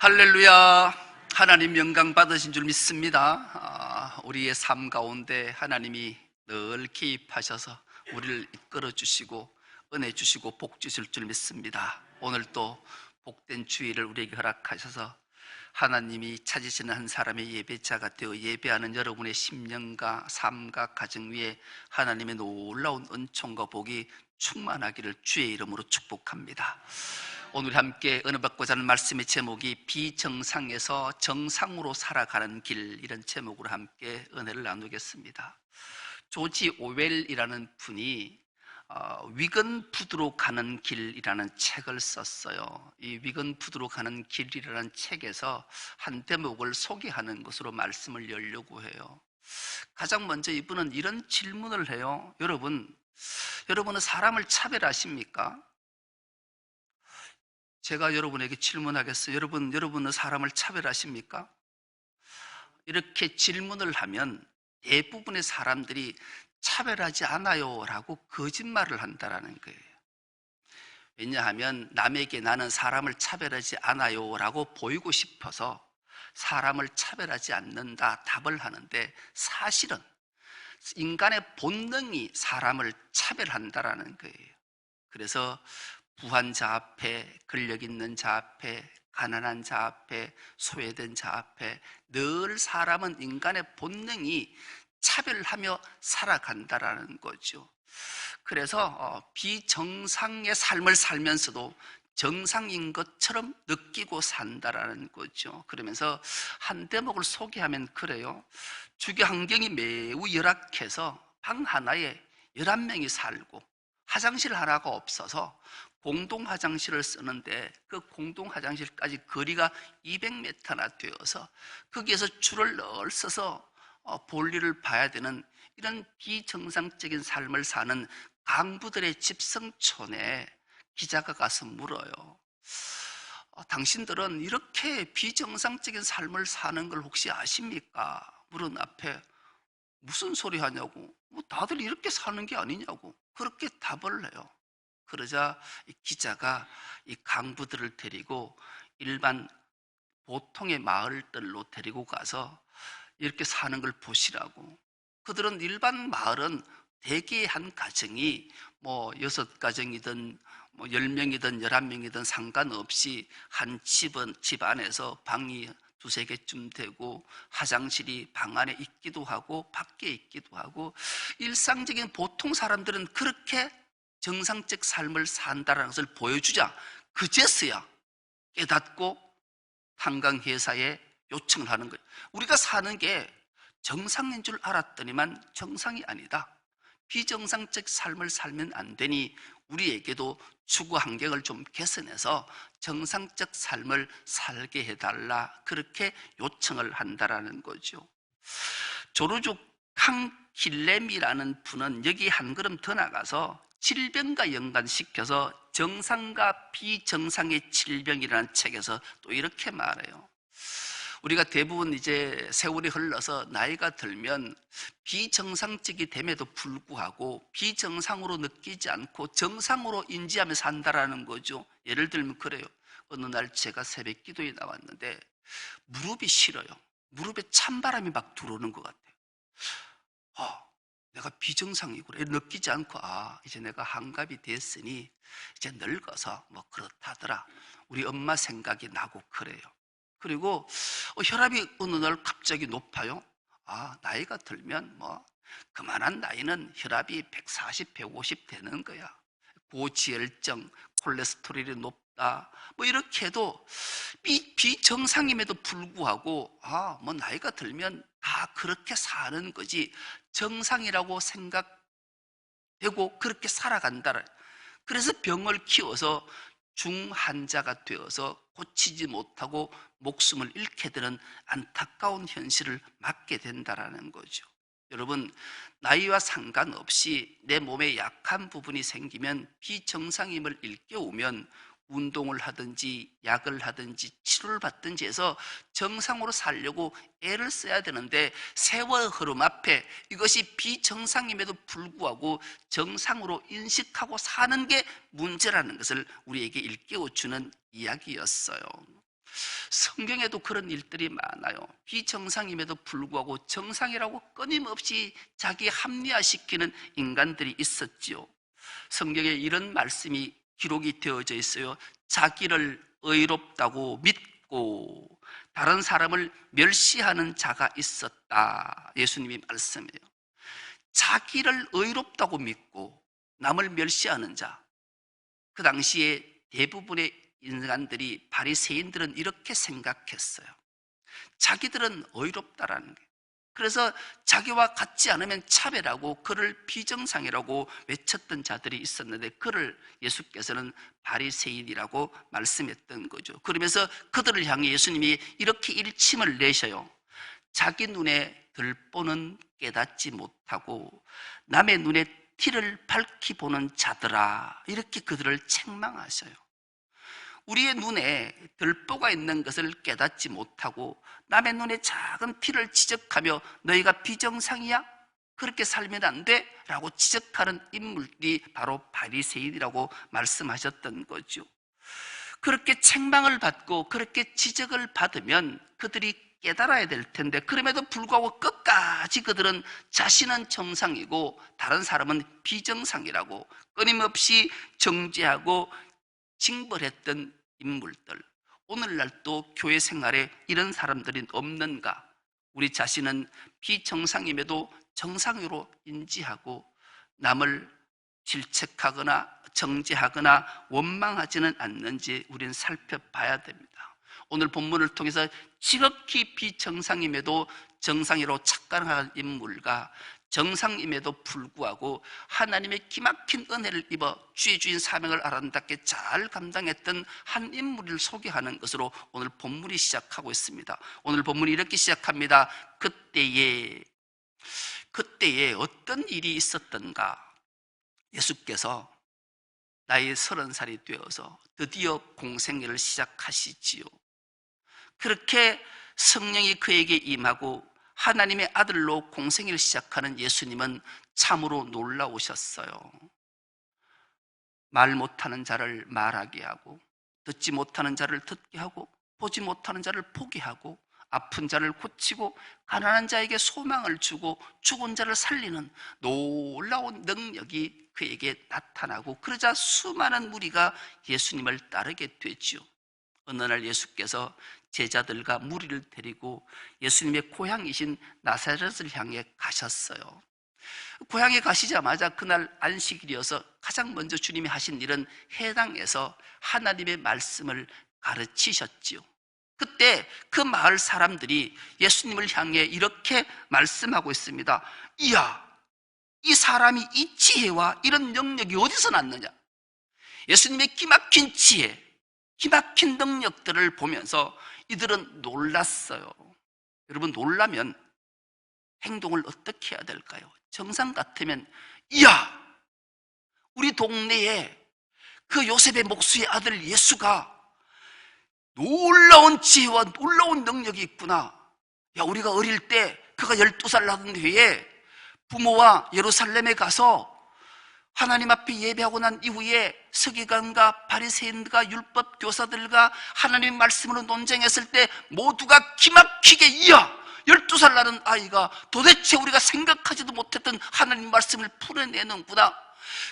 할렐루야. 하나님 영광 받으신 줄 믿습니다. 우리의 삶 가운데 하나님이 늘 개입하셔서 우리를 이끌어 주시고 은혜 주시고 복 주실 줄 믿습니다. 오늘 또 복된 주일을 우리에게 허락하셔서 하나님이 찾으시는 한 사람의 예배자가 되어 예배하는 여러분의 심령과 삶과 가정 위에 하나님의 놀라운 은총과 복이 충만하기를 주의 이름으로 축복합니다. 오늘 함께 은혜 받고자 하는 말씀의 제목이 비정상에서 정상으로 살아가는 길, 이런 제목으로 함께 은혜를 나누겠습니다. 조지 오웰이라는 분이 위건푸드로 가는 길이라는 책을 썼어요. 이 위건푸드로 가는 길이라는 책에서 한 대목을 소개하는 것으로 말씀을 열려고 해요. 가장 먼저 이분은 이런 질문을 해요. 여러분은 사람을 차별하십니까? 제가 여러분에게 질문하겠어요. 여러분은 사람을 차별하십니까? 이렇게 질문을 하면 대부분의 사람들이 차별하지 않아요 라고 거짓말을 한다는 거예요. 왜냐하면 남에게 나는 사람을 차별하지 않아요 라고 보이고 싶어서 사람을 차별하지 않는다 답을 하는데, 사실은 인간의 본능이 사람을 차별한다는 거예요. 그래서 부한 자 앞에, 근력 있는 자 앞에, 가난한 자 앞에, 소외된 자 앞에 늘 사람은 인간의 본능이 차별하며 살아간다라는 거죠. 그래서 비정상의 삶을 살면서도 정상인 것처럼 느끼고 산다라는 거죠. 그러면서 한 대목을 소개하면 그래요. 주거 환경이 매우 열악해서 방 하나에 11명이 살고 화장실 하나가 없어서 공동 화장실을 쓰는데 그 공동 화장실까지 거리가 200m나 되어서 거기에서 줄을 늘 서서 볼일을 봐야 되는 이런 비정상적인 삶을 사는 강부들의 집성촌에 기자가 가서 물어요. 당신들은 이렇게 비정상적인 삶을 사는 걸 혹시 아십니까? 물은 앞에 무슨 소리 하냐고, 다들 이렇게 사는 게 아니냐고 그렇게 답을 해요. 그러자 이 기자가 이 강부들을 데리고 일반 보통의 마을들로 데리고 가서 이렇게 사는 걸 보시라고. 그들은 일반 마을은 대개 한 가정이 6가정이든 10명이든 11명이든 상관없이 한 집 안에서 방이 2-3개쯤 되고 화장실이 방 안에 있기도 하고 밖에 있기도 하고, 일상적인 보통 사람들은 그렇게 정상적 삶을 산다는 것을 보여주자 그제서야 깨닫고 한강회사에 요청을 하는 거예요. 우리가 사는 게 정상인 줄 알았더니만 정상이 아니다. 비정상적 삶을 살면 안 되니 우리에게도 주거 환경을 좀 개선해서 정상적 삶을 살게 해달라, 그렇게 요청을 한다라는 거죠. 조르주 캉길렘이라는 분은 여기 한 걸음 더 나가서 질병과 연관시켜서 정상과 비정상의 질병이라는 책에서 또 이렇게 말해요. 우리가 대부분 이제 세월이 흘러서 나이가 들면 비정상적이 됨에도 불구하고 비정상으로 느끼지 않고 정상으로 인지하며 산다라는 거죠. 예를 들면 그래요. 어느 날 제가 새벽 기도에 나왔는데 무릎이 시려요. 무릎에 찬바람이 막 들어오는 것 같아요. 내가 비정상이구나 느끼지 않고, 이제 내가 한갑이 됐으니 이제 늙어서 그렇다더라. 우리 엄마 생각이 나고 그래요. 그리고 혈압이 어느 날 갑자기 높아요. 나이가 들면 그만한 나이는 혈압이 140, 150 되는 거야. 고지혈증, 콜레스테롤이 높다, 이렇게 해도 비정상임에도 불구하고 나이가 들면 다 그렇게 사는 거지 정상이라고 생각되고 그렇게 살아간다. 그래서 병을 키워서 중환자가 되어서 고치지 못하고 목숨을 잃게 되는 안타까운 현실을 맞게 된다는 거죠. 여러분, 나이와 상관없이 내 몸에 약한 부분이 생기면 비정상임을 일깨우면 운동을 하든지 약을 하든지 치료를 받든지 해서 정상으로 살려고 애를 써야 되는데, 세월 흐름 앞에 이것이 비정상임에도 불구하고 정상으로 인식하고 사는 게 문제라는 것을 우리에게 일깨워주는 이야기였어요. 성경에도 그런 일들이 많아요. 비정상임에도 불구하고 정상이라고 끊임없이 자기 합리화시키는 인간들이 있었지요. 성경에 이런 말씀이 기록이 되어져 있어요. 자기를 의롭다고 믿고 다른 사람을 멸시하는 자가 있었다. 예수님이 말씀해요. 자기를 의롭다고 믿고 남을 멸시하는 자. 그 당시에 대부분의 인간들이, 바리새인들은 이렇게 생각했어요. 자기들은 의롭다라는 게. 그래서 자기와 같지 않으면 차별하고 그를 비정상이라고 외쳤던 자들이 있었는데, 그를 예수께서는 바리새인이라고 말씀했던 거죠. 그러면서 그들을 향해 예수님이 이렇게 일침을 내셔요. 자기 눈에 들보는 깨닫지 못하고 남의 눈에 티를 밝히 보는 자들아, 이렇게 그들을 책망하셔요. 우리의 눈에 들보가 있는 것을 깨닫지 못하고 남의 눈에 작은 티를 지적하며 너희가 비정상이야? 그렇게 살면 안 돼? 라고 지적하는 인물이 바로 바리새인이라고 말씀하셨던 거죠. 그렇게 책망을 받고 그렇게 지적을 받으면 그들이 깨달아야 될 텐데, 그럼에도 불구하고 끝까지 그들은 자신은 정상이고 다른 사람은 비정상이라고 끊임없이 정죄하고 징벌했던 인물들. 오늘날 또 교회 생활에 이런 사람들이 없는가? 우리 자신은 비정상임에도 정상으로 인지하고 남을 질책하거나 정죄하거나 원망하지는 않는지 우리는 살펴봐야 됩니다. 오늘 본문을 통해서 지극히 비정상임에도 정상으로 착각하는 인물과 정상임에도 불구하고 하나님의 기막힌 은혜를 입어 주의 주인 사명을 아름답게 잘 감당했던 한 인물을 소개하는 것으로 오늘 본문이 시작하고 있습니다. 오늘 본문이 이렇게 시작합니다. 그때에 어떤 일이 있었던가? 예수께서 나이 30살이 되어서 드디어 공생애를 시작하시지요. 그렇게 성령이 그에게 임하고 하나님의 아들로 공생애를 시작하는 예수님은 참으로 놀라우셨어요. 말 못하는 자를 말하게 하고, 듣지 못하는 자를 듣게 하고, 보지 못하는 자를 보게 하고, 아픈 자를 고치고, 가난한 자에게 소망을 주고, 죽은 자를 살리는 놀라운 능력이 그에게 나타나고, 그러자 수많은 무리가 예수님을 따르게 되지요. 어느 날 예수께서 제자들과 무리를 데리고 예수님의 고향이신 나사렛을 향해 가셨어요. 고향에 가시자마자 그날 안식일이어서 가장 먼저 주님이 하신 일은 회당에서 하나님의 말씀을 가르치셨지요. 그때 그 마을 사람들이 예수님을 향해 이렇게 말씀하고 있습니다. 이야, 이 사람이 이 지혜와 이런 능력이 어디서 났느냐? 예수님의 기막힌 지혜, 기막힌 능력들을 보면서 이들은 놀랐어요. 여러분, 놀라면 행동을 어떻게 해야 될까요? 정상 같으면, 이야, 우리 동네에 그 요셉의 목수의 아들 예수가 놀라운 지혜와 놀라운 능력이 있구나. 야, 우리가 어릴 때 그가 12살 나던 해에 부모와 예루살렘에 가서 하나님 앞에 예배하고 난 이후에 서기관과 바리새인과 율법 교사들과 하나님의 말씀으로 논쟁했을 때 모두가 기막히게, 이야, 12살 나는 아이가 도대체 우리가 생각하지도 못했던 하나님 말씀을 풀어내는구나.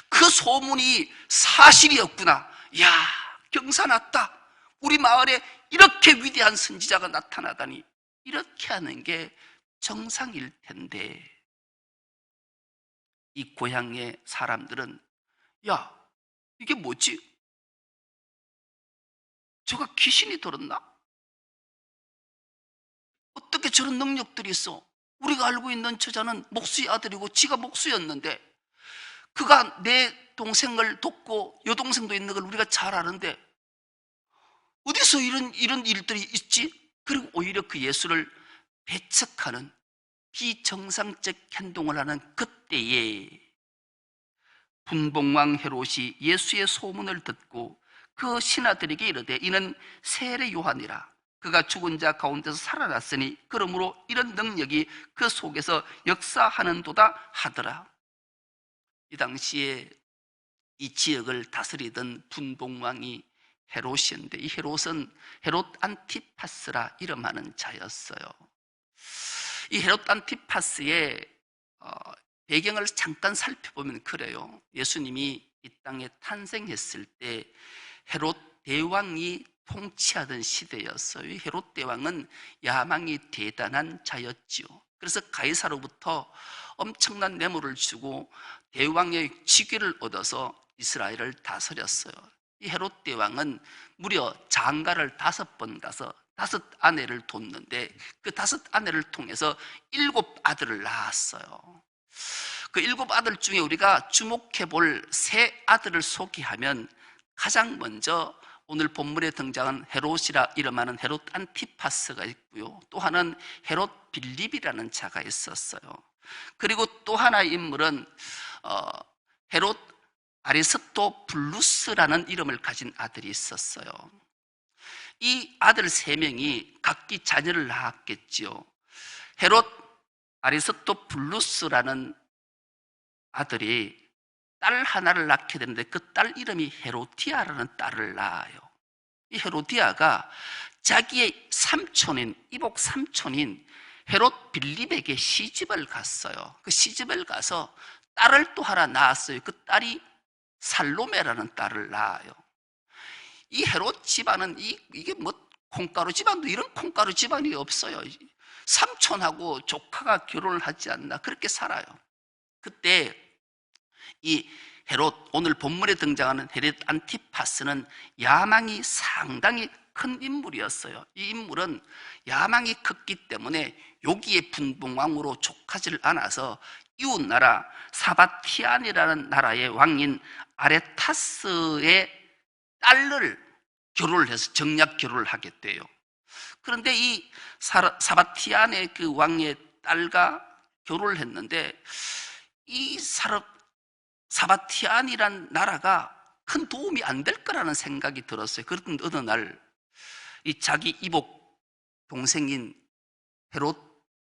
그 소문이 사실이었구나. 야, 경사났다. 우리 마을에 이렇게 위대한 선지자가 나타나다니. 이렇게 하는 게 정상일 텐데, 이 고향의 사람들은, 야, 이게 뭐지? 저가 귀신이 들었나? 어떻게 저런 능력들이 있어? 우리가 알고 있는 저자는 목수의 아들이고 지가 목수였는데, 그가 내 동생을 돕고 여동생도 있는 걸 우리가 잘 아는데 어디서 이런 일들이 있지? 그리고 오히려 그 예수를 배척하는 비정상적 행동을 하는 그때에 분봉왕 헤롯이 예수의 소문을 듣고 그 신하들에게 이르되 이는 세례 요한이라. 그가 죽은 자 가운데서 살아났으니 그러므로 이런 능력이 그 속에서 역사하는도다 하더라. 이 당시에 이 지역을 다스리던 분봉왕이 헤롯이었는데, 이 헤롯은 헤롯 안티파스라 이름하는 자였어요. 이 헤롯 안티파스의 배경을 잠깐 살펴보면 그래요. 예수님이 이 땅에 탄생했을 때 헤롯 대왕이 통치하던 시대였어요. 이 헤롯 대왕은 야망이 대단한 자였지요. 그래서 가이사로부터 엄청난 뇌물을 주고 대왕의 직위를 얻어서 이스라엘을 다스렸어요. 이 헤롯 대왕은 무려 장가를 5번 가서 5 아내를 뒀는데, 그 5 아내를 통해서 7 아들을 낳았어요. 그 7 아들 중에 우리가 주목해 볼 3 아들을 소개하면, 가장 먼저 오늘 본문에 등장한 헤롯이라 이름하는 헤롯 안티파스가 있고요, 또 하나는 헤롯 빌립이라는 자가 있었어요. 그리고 또 하나의 인물은 헤롯 아리스토블루스라는 이름을 가진 아들이 있었어요. 이 아들 3명이 각기 자녀를 낳았겠지요. 헤롯 아리스토블루스라는 아들이 딸 하나를 낳게 되는데, 그 딸 이름이 헤로디아라는 딸을 낳아요. 이 헤로디아가 자기의 삼촌인, 이복 삼촌인 헤롯 빌립에게 시집을 갔어요. 그 시집을 가서 딸을 또 하나 낳았어요. 그 딸이 살로메라는 딸을 낳아요. 이 헤롯 집안은 이게 뭐 콩가루 집안도 이런 콩가루 집안이 없어요. 삼촌하고 조카가 결혼을 하지 않나 그렇게 살아요. 그때 이 헤롯, 오늘 본문에 등장하는 헤롯 안티파스는 야망이 상당히 큰 인물이었어요. 이 인물은 야망이 컸기 때문에 요기의 분봉왕으로 족하지를 않아서 이웃나라 사바티안이라는 나라의 왕인 아레타스의 딸을 결혼을 해서 정략 결혼을 하게 돼요. 그런데 이 사바티안의 그 왕의 딸과 결혼을 했는데, 이 사바티안이란 나라가 큰 도움이 안 될 거라는 생각이 들었어요. 그런데 어느 날 이 자기 이복 동생인 헤롯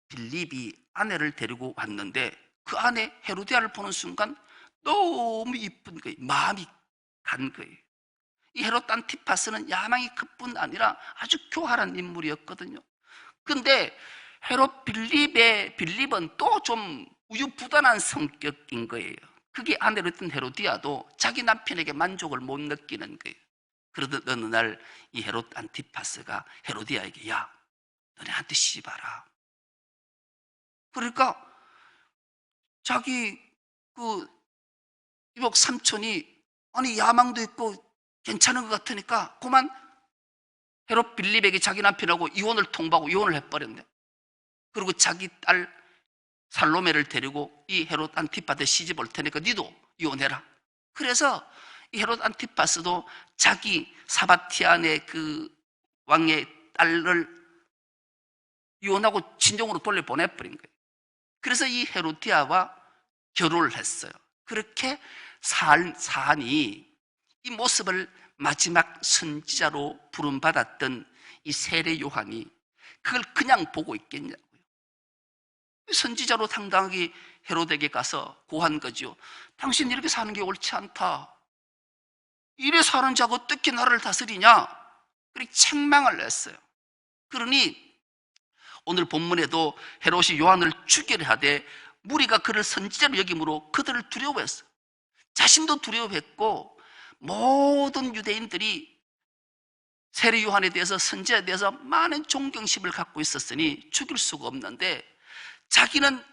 빌립이 아내를 데리고 왔는데, 그 아내 헤로디아를 보는 순간 너무 이쁜 거예요. 마음이 간 거예요. 이 헤롯 안티파스는 야망이 그뿐 아니라 아주 교활한 인물이었거든요. 근데 헤롯 빌립은 또 좀 우유부단한 성격인 거예요. 그게 아내로 있던 헤로디아도 자기 남편에게 만족을 못 느끼는 거예요. 그러던 어느 날 이 헤롯 안티파스가 헤로디아에게, 야, 너네한테 시집와라. 그러니까 자기 그 이복 삼촌이, 아니 야망도 있고 괜찮은 것 같으니까 그만 헤롯 빌립에게 자기 남편하고 이혼을 통보하고 이혼을 해버렸네. 그리고 자기 딸 살로메를 데리고 이 헤롯 안티파스에 시집 올 테니까 니도 이혼해라. 그래서 이 헤롯 안티파스도 자기 사바티안의 그 왕의 딸을 이혼하고 친정으로 돌려보내버린 거예요. 그래서 이 헤로디아와 결혼을 했어요. 그렇게 사안이, 이 모습을 마지막 선지자로 부름받았던 이 세례 요한이 그걸 그냥 보고 있겠냐고요. 선지자로 당당하게 헤롯에게 가서 고한 거죠. 당신 이렇게 사는 게 옳지 않다. 이래 사는 자가 어떻게 나라를 다스리냐? 그렇게 책망을 했어요. 그러니 오늘 본문에도 헤롯이 요한을 죽이려 하되 무리가 그를 선지자로 여김으로 그들을 두려워했어요. 자신도 두려워했고 모든 유대인들이 세례 요한에 대해서, 선지자에 대해서 많은 존경심을 갖고 있었으니 죽일 수가 없는데, 자기는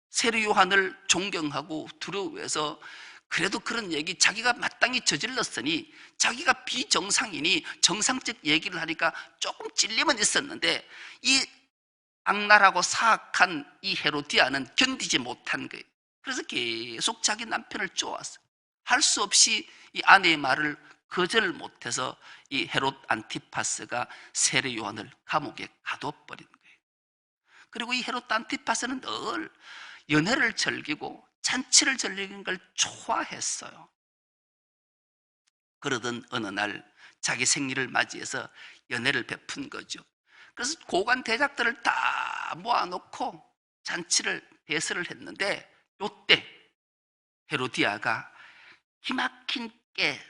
세례 요한을 존경하고 두려워해서 그래도 그런 얘기, 자기가 마땅히 저질렀으니, 자기가 비정상이니 정상적 얘기를 하니까 조금 찔림은 있었는데, 이 악랄하고 사악한 이 헤로디아는 견디지 못한 거예요. 그래서 계속 자기 남편을 쪼았어요. 할 수 없이 이 아내의 말을 거절을 못해서 이 헤롯 안티파스가 세례 요한을 감옥에 가둬버린 거예요. 그리고 이 헤롯 안티파스는 늘 연회를 즐기고 잔치를 즐기는 걸 좋아했어요. 그러던 어느 날 자기 생일을 맞이해서 연회를 베푼 거죠. 그래서 고관 대작들을 다 모아놓고 잔치를 대설을 했는데, 이때 헤로디아가 기막힌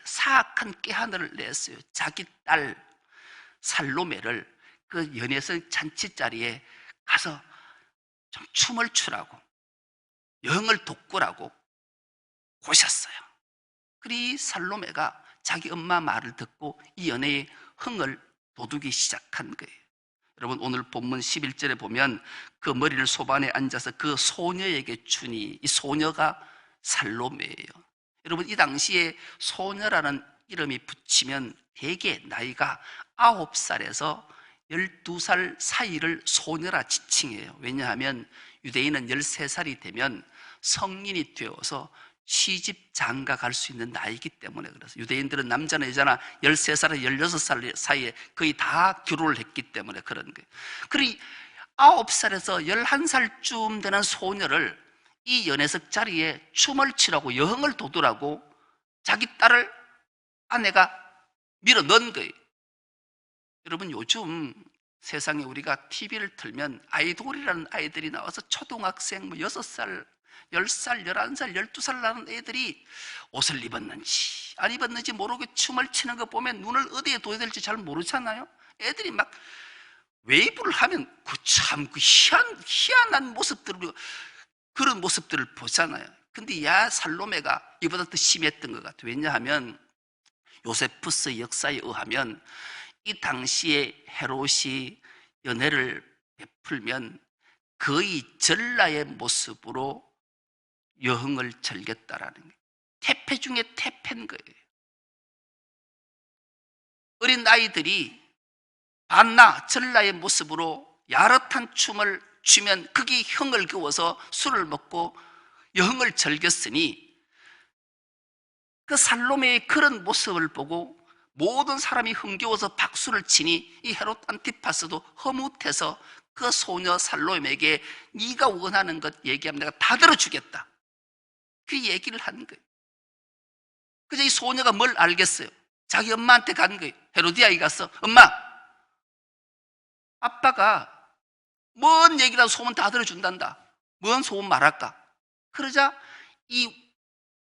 사악한 깨하늘을 냈어요. 자기 딸 살로메를 그 연회성 잔치 자리에 가서 좀 춤을 추라고, 영을 돋구라고 고셨어요. 그리 살로메가 자기 엄마 말을 듣고 이 연애의 흥을 돋우기 시작한 거예요. 여러분, 오늘 본문 11절에 보면 그 머리를 소반에 앉아서 그 소녀에게 주니, 이 소녀가 살로메예요. 여러분, 이 당시에 소녀라는 이름이 붙이면 대개 나이가 9살에서 12살 사이를 소녀라 지칭해요. 왜냐하면 유대인은 13살이 되면 성인이 되어서 시집 장가 갈 수 있는 나이기 때문에 그래서 유대인들은 남자나 여자나 13살에서 16살 사이에 거의 다 결혼을 했기 때문에 그런 거예요. 그리고 9살에서 11살쯤 되는 소녀를 이 연회석 자리에 춤을 추라고, 여흥을 돋우라고 자기 딸을 아내가 밀어 넣은 거예요. 여러분, 요즘 세상에 우리가 TV를 틀면 아이돌이라는 아이들이 나와서 초등학생 6살, 10살, 11살, 12살 나는 애들이 옷을 입었는지 안 입었는지 모르고 춤을 추는 거 보면 눈을 어디에 둬야 될지 잘 모르잖아요. 애들이 막 웨이브를 하면 그 희한한 모습들을, 그런 모습들을 보잖아요. 근데 살로메가 이보다 더 심했던 것 같아요. 왜냐하면 요세푸스 역사에 의하면 이 당시에 헤롯이 연애를 베풀면 거의 전라의 모습으로 여흥을 즐겼다라는 거예요. 태폐 중에 태폐인 거예요. 어린 아이들이 반나 전라의 모습으로 야릇한 춤을 추면 그게 흥을 겨워서 술을 먹고 여흥을 즐겼으니 그 살로메의 그런 모습을 보고 모든 사람이 흥겨워서 박수를 치니 이 헤롯 안티파스도 허무해서 그 소녀 살로메에게 네가 원하는 것 얘기하면 내가 다 들어주겠다, 그 얘기를 한 거예요. 그래서 이 소녀가 뭘 알겠어요? 자기 엄마한테 간 거예요. 헤로디아에 가서 엄마, 아빠가 뭔 얘기라도 소문 다 들어준단다. 뭔 소문 말할까? 그러자 이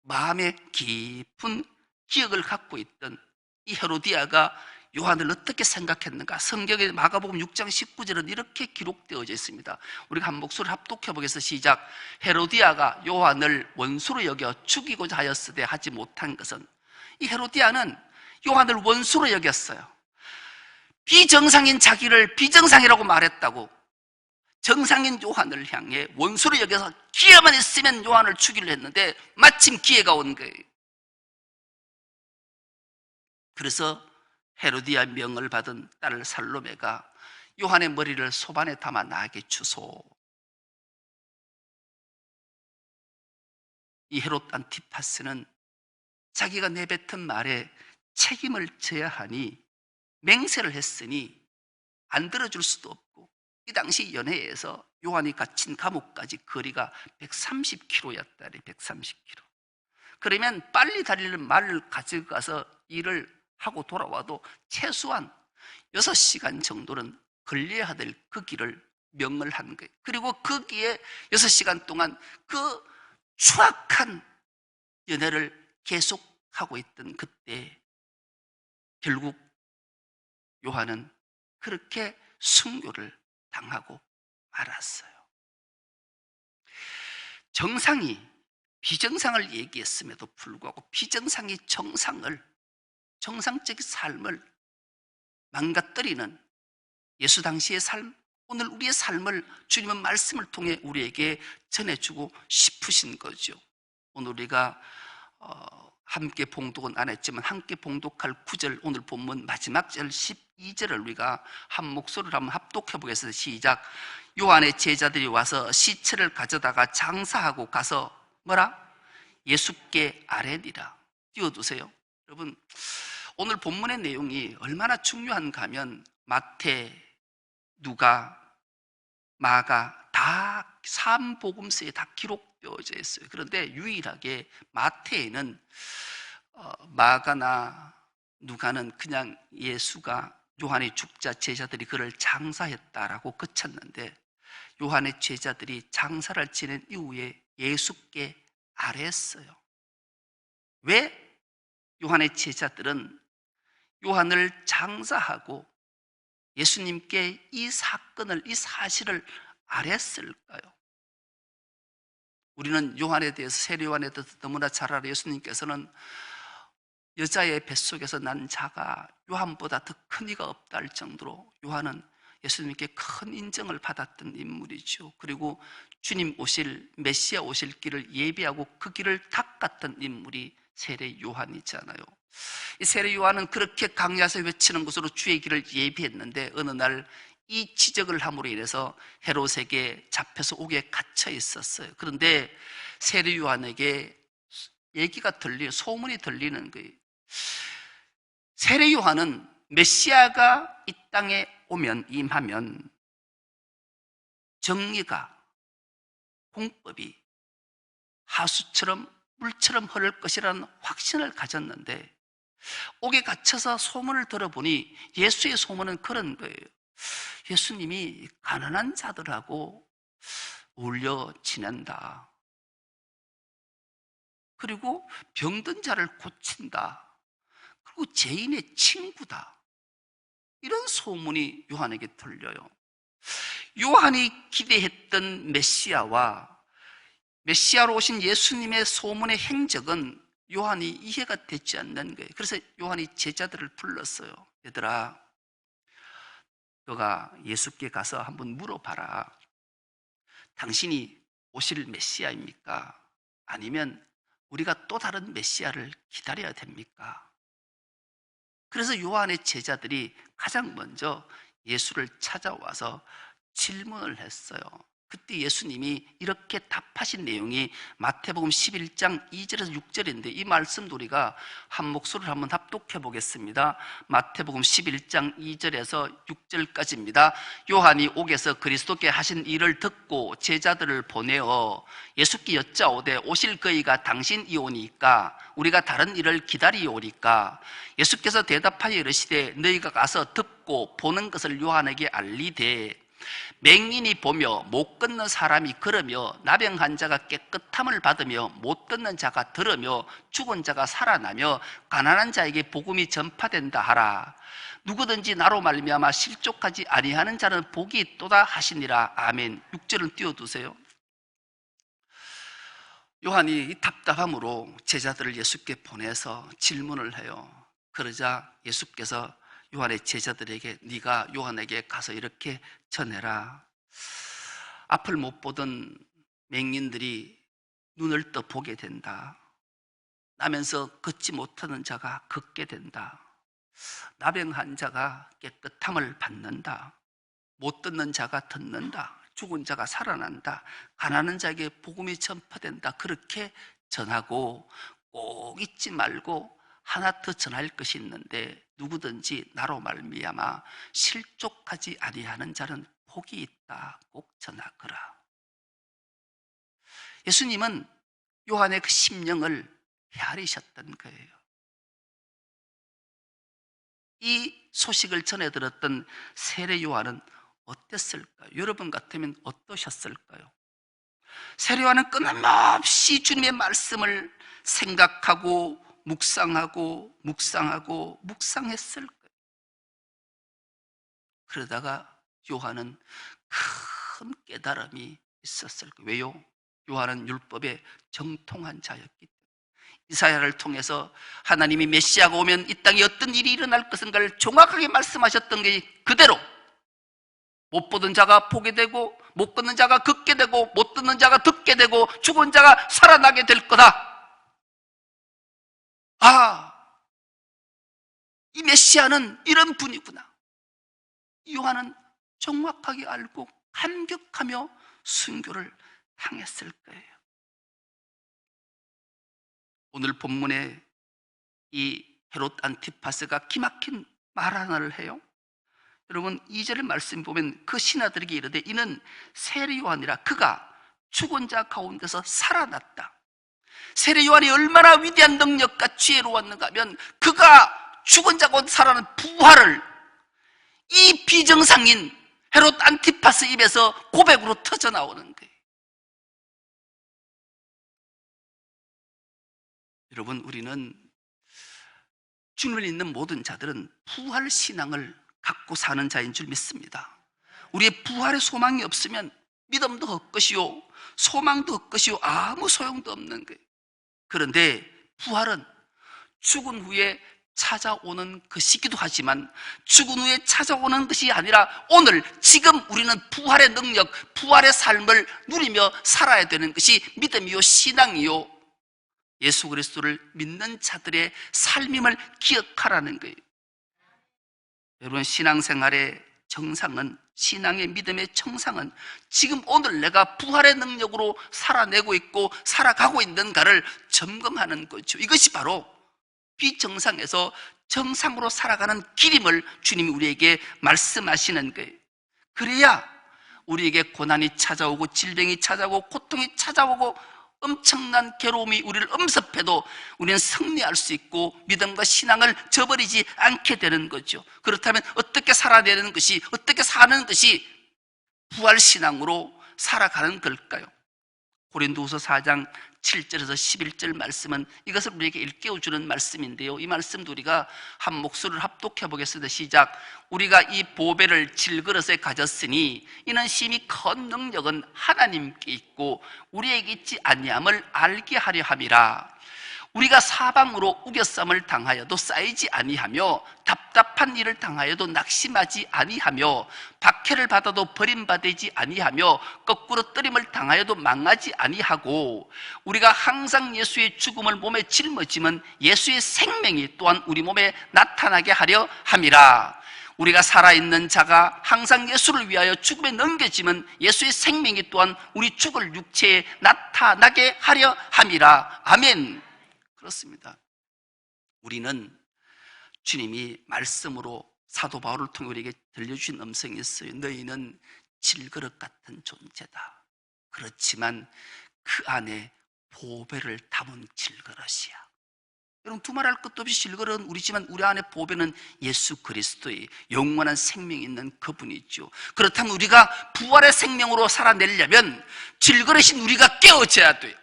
마음에 깊은 기억을 갖고 있던 이 헤로디아가 요한을 어떻게 생각했는가? 성경의 마가복음 6장 19절은 이렇게 기록되어져 있습니다. 우리가 한 목소리 합독해 보겠습니다. 시작. 헤로디아가 요한을 원수로 여겨 죽이고자 하였으되 하지 못한 것은, 이 헤로디아는 요한을 원수로 여겼어요. 비정상인 자기를 비정상이라고 말했다고 정상인 요한을 향해 원수로 여겨서 기회만 있으면 요한을 죽이려 했는데 마침 기회가 온 거예요. 그래서 헤로디아 명을 받은 딸 살로메가 요한의 머리를 소반에 담아 나에게 주소. 이 헤롯 안티파스는 자기가 내뱉은 말에 책임을 져야 하니 맹세를 했으니 안 들어줄 수도 없고, 이 당시 연회에서 요한이 갇힌 감옥까지 거리가 130km였다래. 130km. 그러면 빨리 달리는 말을 가져가서 일을 하고 돌아와도 최소한 6시간 정도는 걸려야 될 그 길을 명을 한 거예요. 그리고 거기에 6시간 동안 그 추악한 연애를 계속하고 있던 그때 결국 요한은 그렇게 순교를 당하고 말았어요. 정상이 비정상을 얘기했음에도 불구하고 비정상이 정상적인 삶을 망가뜨리는 예수 당시의 삶, 오늘 우리의 삶을 주님은 말씀을 통해 우리에게 전해주고 싶으신 거죠. 오늘 우리가 함께 봉독은 안 했지만 함께 봉독할 9절, 오늘 본문 마지막 절 12절을 우리가 한 목소리로 한번 합독해 보겠습니다. 시작. 요한의 제자들이 와서 시체를 가져다가 장사하고 가서 뭐라? 예수께 아뢰니라. 띄워두세요. 여러분, 오늘 본문의 내용이 얼마나 중요한가 하면 마태, 누가, 마가 다 사복음서에 다 기록되어져 있어요. 그런데 유일하게 마태에는 마가나 누가는 그냥 예수가 요한의 죽자 제자들이 그를 장사했다라고 그쳤는데, 요한의 제자들이 장사를 지낸 이후에 예수께 아뢰었어요. 왜? 요한의 제자들은 요한을 장사하고 예수님께 이 사건을, 이 사실을 알았을까요? 우리는 요한에 대해서, 세례 요한에 대해서 너무나 잘 알아요. 예수님께서는 여자의 뱃속에서 난 자가 요한보다 더 큰 이가 없다 할 정도로 요한은 예수님께 큰 인정을 받았던 인물이죠. 그리고 주님 오실, 메시아 오실 길을 예비하고 그 길을 닦았던 인물이 세례 요한이잖아요. 이 세례 요한은 그렇게 강야에서 외치는 것으로 주의 길을 예비했는데 어느 날 이 지적을 함으로 인해서 헤롯에게 잡혀서 옥에 갇혀 있었어요. 그런데 세례 요한에게 얘기가 소문이 들리는 거예요. 세례 요한은 메시아가 이 땅에 임하면 정의가, 공법이 하수처럼 물처럼 흐를 것이라는 확신을 가졌는데 옥에 갇혀서 소문을 들어보니 예수의 소문은 그런 거예요. 예수님이 가난한 자들하고 어울려 지낸다. 그리고 병든 자를 고친다. 그리고 죄인의 친구다. 이런 소문이 요한에게 들려요. 요한이 기대했던 메시아와 메시아로 오신 예수님의 소문의 행적은 요한이 이해가 되지 않는 거예요. 그래서 요한이 제자들을 불렀어요. 얘들아, 너가 예수께 가서 한번 물어봐라. 당신이 오실 메시아입니까? 아니면 우리가 또 다른 메시아를 기다려야 됩니까? 그래서 요한의 제자들이 가장 먼저 예수를 찾아와서 질문을 했어요. 그때 예수님이 이렇게 답하신 내용이 마태복음 11장 2절에서 6절인데 이 말씀도 우리가 한 목소리를 한번 합독해 보겠습니다. 마태복음 11장 2절에서 6절까지입니다. 요한이 옥에서 그리스도께 하신 일을 듣고 제자들을 보내어 예수께 여짜오되 오실 그이가 당신이오니까 우리가 다른 일을 기다리오리까? 예수께서 대답하여 이르시되 너희가 가서 듣고 보는 것을 요한에게 알리되 맹인이 보며 못 걷는 사람이 걸으며 나병한 자가 깨끗함을 받으며 못 듣는 자가 들으며 죽은 자가 살아나며 가난한 자에게 복음이 전파된다 하라. 누구든지 나로 말미암아 실족하지 아니하는 자는 복이 있도다 하시니라. 아멘. 6절은 띄워두세요. 요한이 이 답답함으로 제자들을 예수께 보내서 질문을 해요. 그러자 예수께서 요한의 제자들에게 네가 요한에게 가서 이렇게 전해라. 앞을 못 보던 맹인들이 눈을 떠 보게 된다. 나면서 걷지 못하는 자가 걷게 된다. 나병한 자가 깨끗함을 받는다. 못 듣는 자가 듣는다. 죽은 자가 살아난다. 가난한 자에게 복음이 전파된다. 그렇게 전하고 꼭 잊지 말고 하나 더 전할 것이 있는데 누구든지 나로 말미암아 실족하지 아니하는 자는 복이 있다. 꼭 전하거라. 예수님은 요한의 그 심령을 헤아리셨던 거예요. 이 소식을 전해 들었던 세례 요한은 어땠을까요? 여러분 같으면 어떠셨을까요? 세례 요한은 끊임없이 주님의 말씀을 생각하고 묵상했을 거예요. 그러다가 요한은 큰 깨달음이 있었을 거예요. 왜요? 요한은 율법에 정통한 자였기 때문에. 이사야를 통해서 하나님이 메시아가 오면 이 땅에 어떤 일이 일어날 것인가를 정확하게 말씀하셨던 게 그대로 못 보던 자가 보게 되고 못 걷는 자가 걷게 되고 못 듣는 자가 듣게 되고 죽은 자가 살아나게 될 거다. 아, 이 메시아는 이런 분이구나. 요한은 정확하게 알고 감격하며 순교를 당했을 거예요. 오늘 본문에 이 헤롯 안티파스가 기막힌 말 하나를 해요. 여러분 2절의 말씀 보면 그 신하들에게 이르되 이는 세례 요한이라 그가 죽은 자 가운데서 살아났다. 세례 요한이 얼마나 위대한 능력과 지혜로웠는가 하면 그가 죽은 자 가운데 살아나는 부활을 이 비정상인 헤롯 안티파스 입에서 고백으로 터져나오는 거예요. 여러분 우리는 주님을 믿는 모든 자들은 부활 신앙을 갖고 사는 자인 줄 믿습니다. 우리의 부활의 소망이 없으면 믿음도 헛것이요, 소망도 헛것이요, 아무 소용도 없는 거예요. 그런데 부활은 죽은 후에 찾아오는 것이기도 하지만 죽은 후에 찾아오는 것이 아니라 오늘 지금 우리는 부활의 능력, 부활의 삶을 누리며 살아야 되는 것이 믿음이요 신앙이요 예수 그리스도를 믿는 자들의 삶임을 기억하라는 거예요. 여러분, 신앙생활의 정상은, 신앙의 믿음의 정상은 지금 오늘 내가 부활의 능력으로 살아내고 있고 살아가고 있는가를 점검하는 거죠. 이것이 바로 비정상에서 정상으로 살아가는 길임을 주님이 우리에게 말씀하시는 거예요. 그래야 우리에게 고난이 찾아오고 질병이 찾아오고 고통이 찾아오고 엄청난 괴로움이 우리를 엄습해도 우리는 승리할 수 있고 믿음과 신앙을 저버리지 않게 되는 거죠. 그렇다면 어떻게 살아내는 것이, 어떻게 사는 것이 부활신앙으로 살아가는 걸까요? 고린도후서 4장 7절에서 11절 말씀은 이것을 우리에게 일깨워주는 말씀인데요, 이 말씀도 우리가 한 목소리를 합독해 보겠습니다. 시작. 우리가 이 보배를 질그릇에 가졌으니 이는 심히 큰 능력은 하나님께 있고 우리에게 있지 아니함을 알게 하려 함이라. 우리가 사방으로 우겨쌈을 당하여도 쌓이지 아니하며 답답한 일을 당하여도 낙심하지 아니하며 박해를 받아도 버림받지 아니하며 거꾸로 뜨림을 당하여도 망하지 아니하고 우리가 항상 예수의 죽음을 몸에 짊어지면 예수의 생명이 또한 우리 몸에 나타나게 하려 함이라. 우리가 살아있는 자가 항상 예수를 위하여 죽음에 넘겨지면 예수의 생명이 또한 우리 죽을 육체에 나타나게 하려 함이라. 아멘. 그렇습니다. 우리는 주님이 말씀으로 사도 바울을 통해 우리에게 들려주신 음성이 있어요. 너희는 질그릇 같은 존재다. 그렇지만 그 안에 보배를 담은 질그릇이야. 여러분, 두말할 것도 없이 질그릇은 우리지만 우리 안에 보배는 예수 그리스도의 영원한 생명이 있는 그분이죠. 그렇다면 우리가 부활의 생명으로 살아내려면 질그릇인 우리가 깨어져야 돼요.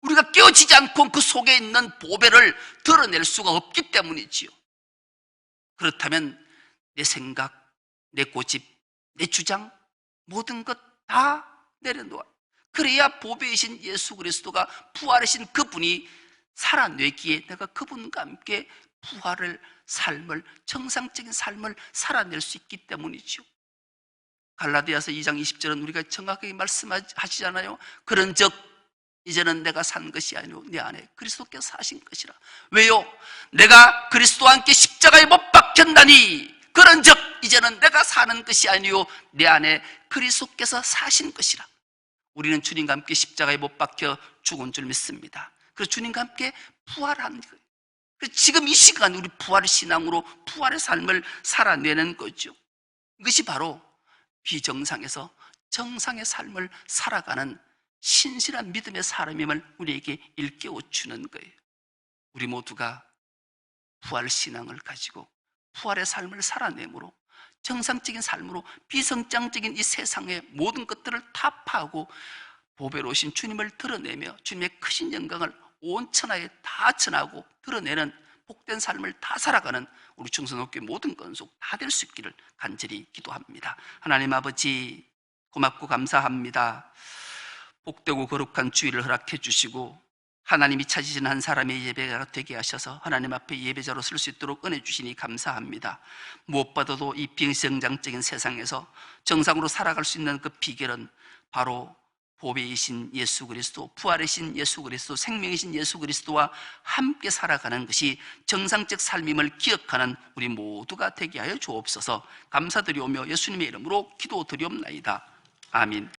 우리가 깨어지지 않고 그 속에 있는 보배를 드러낼 수가 없기 때문이지요. 그렇다면 내 생각, 내 고집, 내 주장, 모든 것 다 내려놓아. 그래야 보배이신 예수 그리스도가, 부활이신 그분이 살아내기에 내가 그분과 함께 부활을, 삶을, 정상적인 삶을 살아낼 수 있기 때문이죠. 갈라디아서 2장 20절은 우리가 정확하게 말씀하시잖아요. 그런즉 이제는 내가 산 것이 아니오 내 안에 그리스도께서 사신 것이라. 왜요? 내가 그리스도와 함께 십자가에 못 박혔나니 그런즉 이제는 내가 사는 것이 아니오 내 안에 그리스도께서 사신 것이라. 우리는 주님과 함께 십자가에 못 박혀 죽은 줄 믿습니다. 그래서 주님과 함께 부활한 거예요. 그래서 지금 이 시간 우리 부활의 신앙으로 부활의 삶을 살아내는 거죠. 이것이 바로 비정상에서 정상의 삶을 살아가는 신실한 믿음의 사람임을 우리에게 일깨워주는 거예요. 우리 모두가 부활 신앙을 가지고 부활의 삶을 살아내므로 정상적인 삶으로 비성장적인 이 세상의 모든 것들을 타파하고 보배로우신 주님을 드러내며 주님의 크신 영광을 온 천하에 다 전하고 드러내는 복된 삶을 다 살아가는 우리 충성교회 모든 건속 다 될 수 있기를 간절히 기도합니다. 하나님 아버지, 고맙고 감사합니다. 복되고 거룩한 주일을 허락해 주시고 하나님이 찾으신 한 사람의 예배가 되게 하셔서 하나님 앞에 예배자로 쓸 수 있도록 은혜 주시니 감사합니다. 무엇보다도 이 비정상적인 세상에서 정상으로 살아갈 수 있는 그 비결은 바로 보배이신 예수 그리스도, 부활이신 예수 그리스도, 생명이신 예수 그리스도와 함께 살아가는 것이 정상적 삶임을 기억하는 우리 모두가 되게 하여 주옵소서. 감사드리오며 예수님의 이름으로 기도드리옵나이다. 아멘.